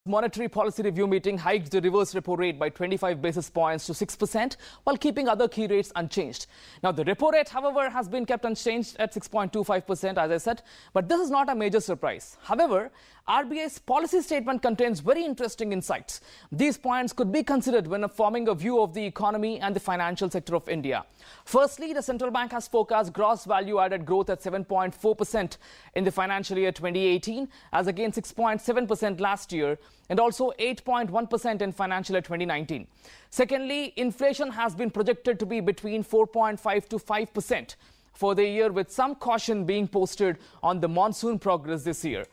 Monetary Policy Review meeting hiked the reverse repo rate by 25 basis points to 6% while keeping other key rates unchanged. Now, the repo rate, however, has been kept unchanged at 6.25%, as I said, but this is not a major surprise. However, RBI's policy statement contains very interesting insights. These points could be considered when forming a view of the economy and the financial sector of India. Firstly, the central bank has forecast gross value-added growth at 7.4% in the financial year 2018, as against 6.7% last year, and also 8.1% in financial year 2019. Secondly, inflation has been projected to be between 4.5 to 5% for the year, with some caution being posted on the monsoon progress this year.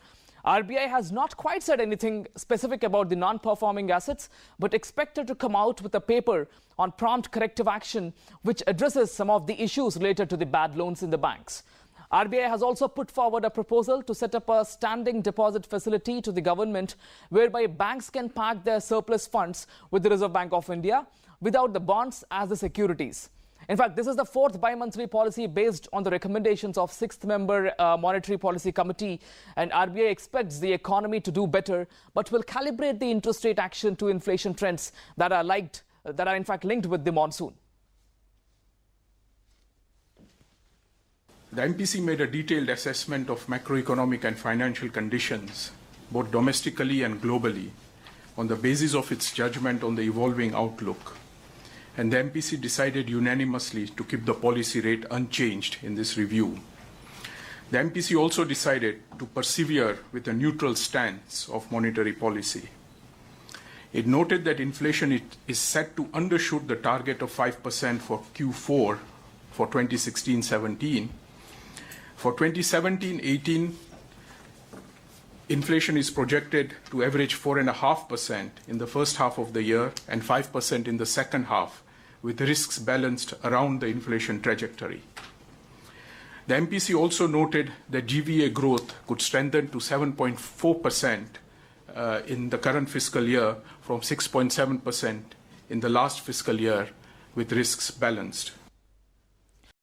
RBI has not quite said anything specific about the non-performing assets, but expected to come out with a paper on prompt corrective action, which addresses some of the issues related to the bad loans in the banks. RBI has also put forward a proposal to set up a standing deposit facility to the government, whereby banks can park their surplus funds with the Reserve Bank of India without the bonds as the securities. In fact, this is the fourth bi-monthly policy based on the recommendations of sixth-member Monetary Policy Committee, and RBI expects the economy to do better, but will calibrate the interest rate action to inflation trends that are in fact linked with the monsoon. The MPC made a detailed assessment of macroeconomic and financial conditions, both domestically and globally, on the basis of its judgment on the evolving outlook. And the MPC decided unanimously to keep the policy rate unchanged in this review. The MPC also decided to persevere with a neutral stance of monetary policy. It noted that inflation is set to undershoot the target of 5% for Q4 for 2016-17. For 2017-18, inflation is projected to average 4.5% in the first half of the year and 5% in the second half, with risks balanced around the inflation trajectory. The MPC also noted that GVA growth could strengthen to 7.4% in the current fiscal year from 6.7% in the last fiscal year, with risks balanced.